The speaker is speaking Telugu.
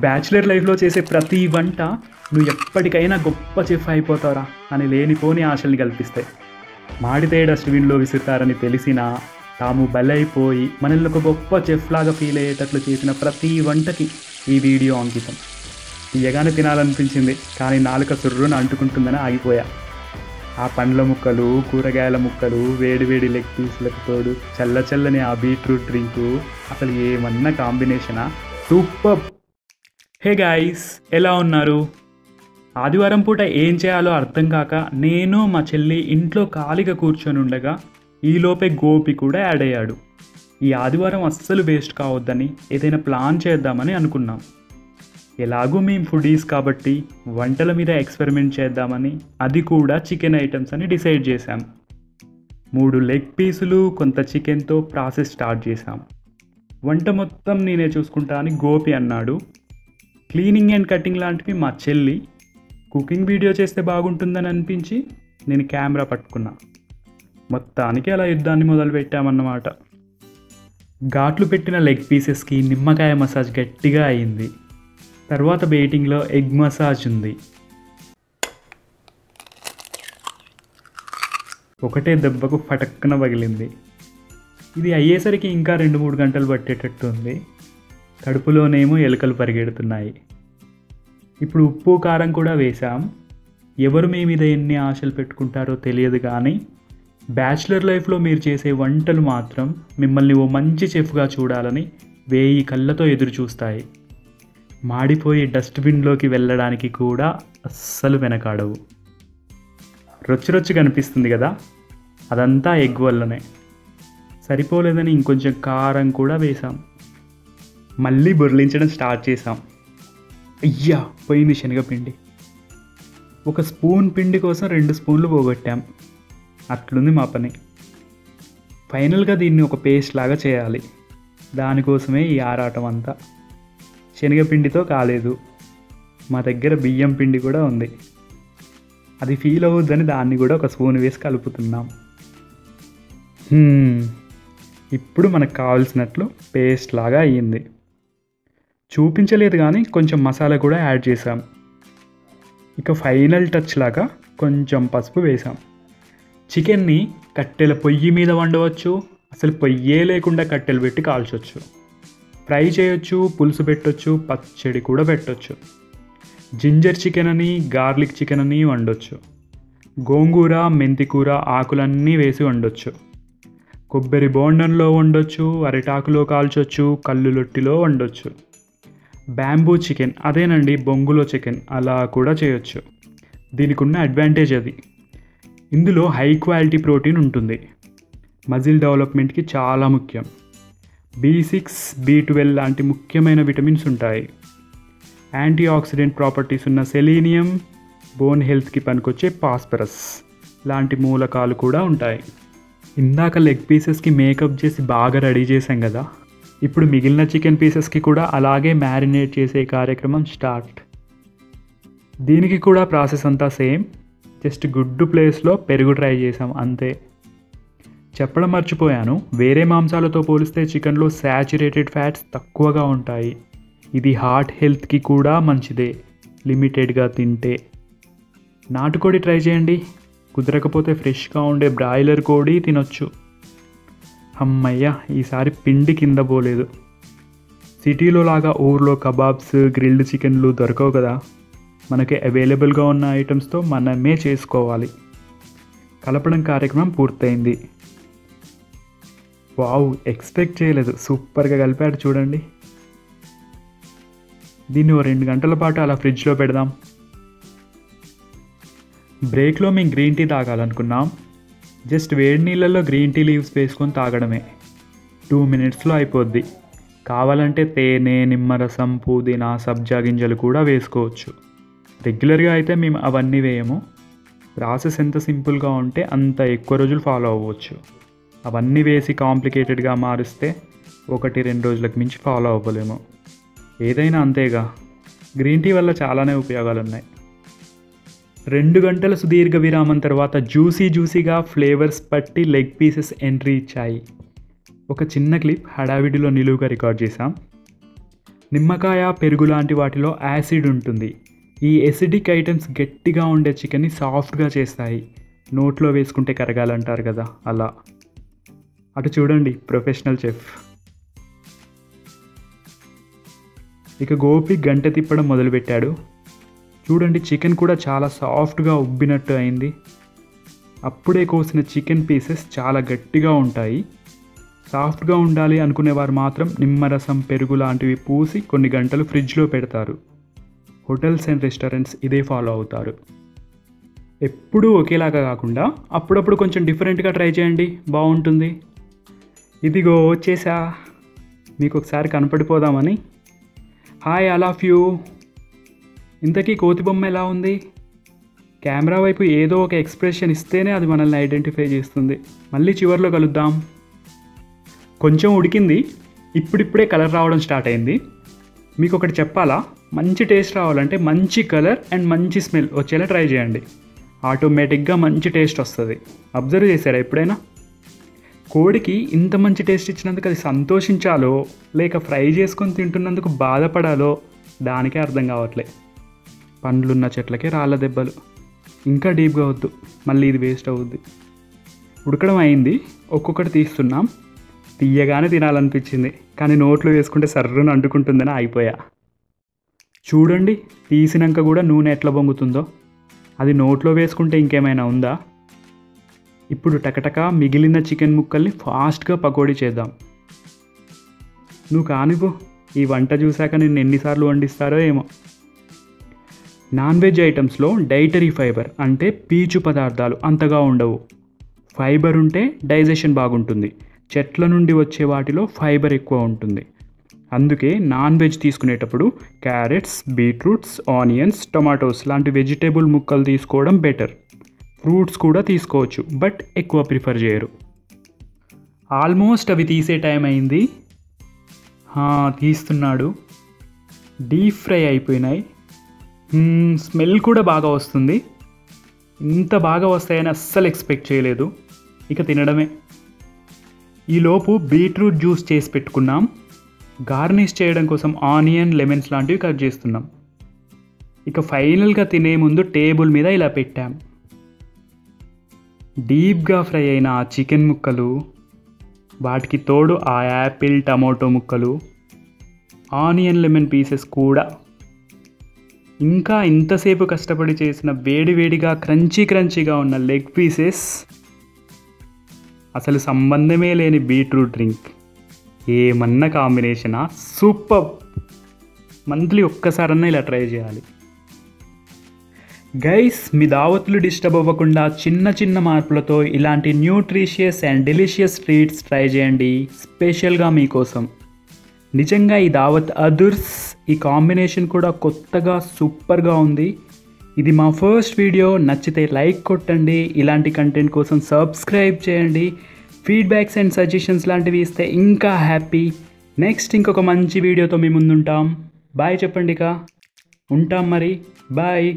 బ్యాచిలర్ లైఫ్లో చేసే ప్రతి వంట నువ్వు ఎప్పటికైనా గొప్ప చెఫ్ అయిపోతావురా అని లేనిపోని ఆశల్ని కల్పిస్తాయి. మాడితే డస్ట్బిన్లో విసురుతారని తెలిసినా తాము బలైపోయి మనల్ని ఒక గొప్ప చెఫ్ లాగా ఫీల్ అయ్యేటట్లు చేసిన ప్రతి వంటకి ఈ వీడియో అంకితం. తీయగానే తినాలనిపించింది, కానీ నాలుక సుర్రును అంటుకుంటుందని ఆగిపోయా. ఆ పండ్ల ముక్కలు, కూరగాయల ముక్కలు, వేడివేడి లెగ్ పీసులకు తోడు చల్లని ఆ బీట్రూట్ డ్రింకు, అసలు ఏమన్నా కాంబినేషనా! సూపర్! హే గాయ్స్, ఎలా ఉన్నారు? ఆదివారం పూట ఏం చేయాలో అర్థం కాక నేను మా చెల్లి ఇంట్లో ఖాళీగా కూర్చొని ఉండగా ఈలోపే గోపి కూడా యాడ్ అయ్యాడు. ఈ ఆదివారం అస్సలు వేస్ట్ కావద్దని ఏదైనా ప్లాన్ చేద్దామని అనుకున్నాం. ఎలాగూ మేము ఫుడీస్ కాబట్టి వంటల మీద ఎక్స్పెరిమెంట్ చేద్దామని, అది కూడా చికెన్ ఐటమ్స్ అని డిసైడ్ చేశాం. 3 లెగ్ పీసులు, కొంత చికెన్తో ప్రాసెస్ స్టార్ట్ చేశాం. వంట మొత్తం నేనే చూసుకుంటా అని గోపి అన్నాడు. క్లీనింగ్ అండ్ కటింగ్ లాంటివి మా చెల్లి. కుకింగ్ వీడియో చేస్తే బాగుంటుందని అనిపించి నేను కెమెరా పట్టుకున్నా. మొత్తానికి అలా యుద్ధాన్ని మొదలుపెట్టామన్నమాట. ఘాట్లు పెట్టిన లెగ్ పీసెస్కి నిమ్మకాయ మసాజ్ గట్టిగా అయింది. తర్వాత వెయిటింగ్లో ఎగ్ మసాజ్ ఉంది. ఒకటే దెబ్బకు ఫటక్కున పగిలింది. ఇది అయ్యేసరికి ఇంకా 2-3 గంటలు పట్టేటట్టు ఉంది. కడుపులోనేమో ఎలుకలు పరిగెడుతున్నాయి. ఇప్పుడు ఉప్పు కారం కూడా వేశాం. ఎవరు మీ మీద ఎన్ని ఆశలు పెట్టుకుంటారో తెలియదు, కానీ బ్యాచిలర్ లైఫ్లో మీరు చేసే వంటలు మాత్రం మిమ్మల్ని ఓ మంచి చెఫ్గా చూడాలని 1000 కళ్ళతో ఎదురు చూస్తాయి. మాడిపోయి డస్ట్బిన్లోకి వెళ్ళడానికి కూడా అస్సలు వెనకాడవు. రొచ్చి కనిపిస్తుంది కదా, అదంతా ఎగ్ వల్లనే. సరిపోలేదని ఇంకొంచెం కారం కూడా వేసాం. మళ్ళీ బొర్లించడం స్టార్ట్ చేసాం. అయ్యా, పోయింది శనగపిండి. 1 స్పూన్ పిండి కోసం 2 స్పూన్లు పోగొట్టాం. అట్లుంది మా పని. ఫైనల్గా దీన్ని ఒక పేస్ట్ లాగా చేయాలి. దానికోసమే ఈ ఆరాటం అంతా. శనగపిండితో కాలేదు, మా దగ్గర బియ్యం పిండి కూడా ఉంది. అది ఫీల్ అవ్వద్దని దాన్ని కూడా 1 స్పూన్ వేసి కలుపుతున్నాం. ఇప్పుడు మనకు కావాల్సినట్లు పేస్ట్ లాగా అయ్యింది. చూపించలేదు కానీ కొంచెం మసాలా కూడా యాడ్ చేసాం. ఇక ఫైనల్ టచ్ లాగా కొంచెం పసుపు వేసాం. చికెన్ని కట్టెల పొయ్యి మీద వండవచ్చు, అసలు పొయ్యే లేకుండా కట్టెలు పెట్టి కాల్చవచ్చు. ఫ్రై చేయొచ్చు, పులుసు పెట్టొచ్చు, పచ్చడి కూడా పెట్టొచ్చు. జింజర్ చికెన్ అని, గార్లిక్ చికెన్ అని వండొచ్చు. గోంగూర, మెంతికూర ఆకులన్నీ వేసి వండొచ్చు. కొబ్బరి బోండంలో వండొచ్చు, అరిటాకులో కాల్చొచ్చు, కల్లు లొట్టిలో వండొచ్చు. బ్యాంబూ చికెన్, అదేనండి బొంగులో చికెన్, అలా కూడా చేయొచ్చు. దీనికి ఉన్న అడ్వాంటేజ్ అది. ఇందులో హై క్వాలిటీ ప్రోటీన్ ఉంటుంది. మజిల్ డెవలప్మెంట్కి చాలా ముఖ్యం. B6, B12 లాంటి ముఖ్యమైన విటమిన్స్ ఉంటాయి. యాంటీ ఆక్సిడెంట్ ప్రాపర్టీస్ ఉన్న సెలీనియం, బోన్ హెల్త్కి పనికొచ్చే ఫాస్ఫరస్ లాంటి మూలకాలు కూడా ఉంటాయి. ఇందాక లెగ్ పీసెస్కి మేకప్ చేసి బాగా రెడీ చేసాం కదా, ఇప్పుడు మిగిలిన చికెన్ పీసెస్కి కూడా అలాగే మ్యారినేట్ చేసే కార్యక్రమం స్టార్ట్. దీనికి కూడా ప్రాసెస్ అంతా సేమ్, జస్ట్ గుడ్డు ప్లేస్లో పెరుగు ట్రై చేసాం అంతే. చెప్పడం మర్చిపోయాను, వేరే మాంసాలతో పోలిస్తే చికెన్లో శాచురేటెడ్ ఫ్యాట్స్ తక్కువగా ఉంటాయి. ఇది హార్ట్ హెల్త్కి కూడా మంచిదే, లిమిటెడ్గా తింటే. నాటుకోడి ట్రై చేయండి, కుదరకపోతే ఫ్రెష్గా ఉండే బ్రాయిలర్ కోడి తినొచ్చు. అమ్మయ్య, ఈసారి పిండి కింద పోలేదు. సిటీలో లాగా ఊర్లో కబాబ్స్, గ్రిల్డ్ చికెన్లు దొరకవు కదా, మనకి అవైలబుల్గా ఉన్న ఐటమ్స్తో మనమే చేసుకోవాలి. కలపడం కార్యక్రమం పూర్తయింది. వావ్, ఎక్స్పెక్ట్ చేయలేదు, సూపర్గా కలిపాడు చూడండి. దీన్ని 2 గంటల పాటు అలా ఫ్రిడ్జ్లో పెడదాం. బ్రేక్లో మేము గ్రీన్ టీ తాగాలనుకున్నాం. జస్ట్ వేడి నీళ్ళల్లో గ్రీన్ టీ లీవ్స్ వేసుకొని తాగడమే. 2 మినిట్స్లో అయిపోద్ది. కావాలంటే తేనె, నిమ్మరసం, పుదీనా, సబ్జా గింజలు కూడా వేసుకోవచ్చు. రెగ్యులర్గా అయితే మేము అవన్నీ వేయము. ప్రాసెస్ ఎంత సింపుల్గా ఉంటే అంత ఎక్కువ రోజులు ఫాలో అవ్వచ్చు. అవన్నీ వేసి కాంప్లికేటెడ్గా మారిస్తే 1-2 రోజులకు మించి ఫాలో అవ్వలేము. ఏదైనా అంతేగా, గ్రీన్ టీ వల్ల చాలానే ఉపయోగాలు ఉన్నాయి. 2 గంటల సుదీర్ఘ విరామం తర్వాత జ్యూసీగా ఫ్లేవర్స్ పట్టి లెగ్ పీసెస్ ఎంట్రీ ఇచ్చాయి. ఒక చిన్న క్లిప్ హడావిడిలో నిలువుగా రికార్డ్ చేశాం. నిమ్మకాయ, పెరుగు లాంటి వాటిలో యాసిడ్ ఉంటుంది. ఈ ఎసిడిక్ ఐటమ్స్ గట్టిగా ఉండే చికెన్ని సాఫ్ట్గా చేస్తాయి. నోట్లో వేసుకుంటే కరగాలంటారు కదా, అలా. అటు చూడండి ప్రొఫెషనల్ చెఫ్. ఇక గోపి గంట తిప్పడం మొదలుపెట్టాడు. చూడండి చికెన్ కూడా చాలా సాఫ్ట్గా ఉబ్బినట్టు అయింది. అప్పుడే కోసిన చికెన్ పీసెస్ చాలా గట్టిగా ఉంటాయి. సాఫ్ట్గా ఉండాలి అనుకునేవారు మాత్రం నిమ్మరసం, పెరుగు లాంటివి పూసి కొన్ని గంటలు ఫ్రిడ్జ్లో పెడతారు. హోటల్స్ అండ్ రెస్టారెంట్స్ ఇదే ఫాలో అవుతారు. ఎప్పుడూ ఒకేలాగా కాకుండా అప్పుడప్పుడు కొంచెం డిఫరెంట్గా ట్రై చేయండి, బాగుంటుంది. ఇదిగో వచ్చేసా, మీకు ఒకసారి కనపడిపోదామని. Hi all of you. ఇంతకీ కోతి బొమ్మ ఎలా ఉంది? కెమెరా వైపు ఏదో ఒక ఎక్స్ప్రెషన్ ఇస్తేనే అది మనల్ని ఐడెంటిఫై చేస్తుంది. మళ్ళీ చివర్లో కలుద్దాం. కొంచెం ఉడికింది, ఇప్పుడిప్పుడే కలర్ రావడం స్టార్ట్ అయింది. మీకు ఒకటి చెప్పాలా, మంచి టేస్ట్ రావాలంటే మంచి కలర్ అండ్ మంచి స్మెల్ వచ్చేలా ట్రై చేయండి. ఆటోమేటిక్గా మంచి టేస్ట్ వస్తుంది. అబ్జర్వ్ చేశారా ఎప్పుడైనా? కోడికి ఇంత మంచి టేస్ట్ ఇచ్చినందుకు అది సంతోషించాలో లేక ఫ్రై చేసుకొని తింటున్నందుకు బాధపడాలో దానికే అర్థం కావట్లే. పండ్లున్న చెట్లకే రాళ్ళ దెబ్బలు. ఇంకా డీప్గా వద్దు, మళ్ళీ ఇది వేస్ట్ అవుద్ది. ఉడకడం అయింది, ఒక్కొక్కటి తీస్తున్నాం. తీయగానే తినాలనిపించింది, కానీ నోట్లో వేసుకుంటే సర్రును అంటుకుంటుందని ఆగిపోయా. చూడండి తీసినాక కూడా నూనె ఎట్లా పొంగుతుందో. అది నోట్లో వేసుకుంటే ఇంకేమైనా ఉందా? ఇప్పుడు టకటక మిగిలిన చికెన్ ముక్కల్ని ఫాస్ట్గా పకోడీ చేద్దాం. నువ్వు కానివ్వు, ఈ వంట చూశాక నిన్ను ఎన్నిసార్లు వండిస్తారో ఏమో. నాన్ వెజ్ ఐటమ్స్లో డైటరీ ఫైబర్ అంటే పీచు పదార్థాలు అంతగా ఉండవు. ఫైబర్ ఉంటే డైజెషన్ బాగుంటుంది. చెట్ల నుండి వచ్చే వాటిలో ఫైబర్ ఎక్కువ ఉంటుంది. అందుకే నాన్ వెజ్ తీసుకునేటప్పుడు క్యారెట్స్, బీట్రూట్స్, ఆనియన్స్, టొమాటోస్ లాంటి వెజిటేబుల్ ముక్కలు తీసుకోవడం బెటర్. ఫ్రూట్స్ కూడా తీసుకోవచ్చు, బట్ ఎక్కువ ప్రిఫర్ చేయరు. ఆల్మోస్ట్ అవి తీసే టైం అయింది. తీస్తున్నాడు. డీప్ ఫ్రై అయిపోయినాయి. స్మెల్ కూడా బాగా వస్తుంది. ఇంత బాగా వస్తాయని అస్సలు ఎక్స్పెక్ట్ చేయలేదు. ఇక తినడమే. ఈలోపు బీట్రూట్ జ్యూస్ చేసి పెట్టుకున్నాం. గార్నిష్ చేయడం కోసం ఆనియన్, లెమన్స్ లాంటివి కట్ చేస్తున్నాం. ఇక ఫైనల్గా తినే ముందు టేబుల్ మీద ఇలా పెట్టాం. డీప్గా ఫ్రై అయిన ఆ చికెన్ ముక్కలు, వాటికి తోడు ఆ యాపిల్, టమాటో ముక్కలు, ఆనియన్, లెమన్ పీసెస్ కూడా, ఇంకా ఇంతసేపు కష్టపడి చేసిన వేడివేడిగా క్రంచీగా ఉన్న లెగ్ పీసెస్, అసలు సంబంధమే లేని బీట్రూట్ డ్రింక్. ఏమన్నా కాంబినేషనా, సూపర్. మంత్లీ ఒక్కసారన్నా ఇలా ట్రై చేయాలి. గైస్, మీ దావత్లు డిస్టర్బ్ అవ్వకుండా చిన్న చిన్న మార్పులతో ఇలాంటి nutritious and delicious treats try చేయండి, స్పెషల్గా మీకోసం. నిజంగా ఈ దావత్ అదుర్స్. ఈ కాంబినేషన్ కూడా కొత్తగా సూపర్గా ఉంది. ఇది మా ఫస్ట్ వీడియో. నచ్చితే లైక్ కొట్టండి. ఇలాంటి కంటెంట్ కోసం సబ్స్క్రైబ్ చేయండి. ఫీడ్బ్యాక్స్ అండ్ సజెషన్స్ లాంటివి ఇస్తే ఇంకా హ్యాపీ. నెక్స్ట్ ఇంకొక మంచి వీడియోతో మీ ముందుంటాం. బాయ్ చెప్పండి. ఇక ఉంటాం మరి. బాయ్.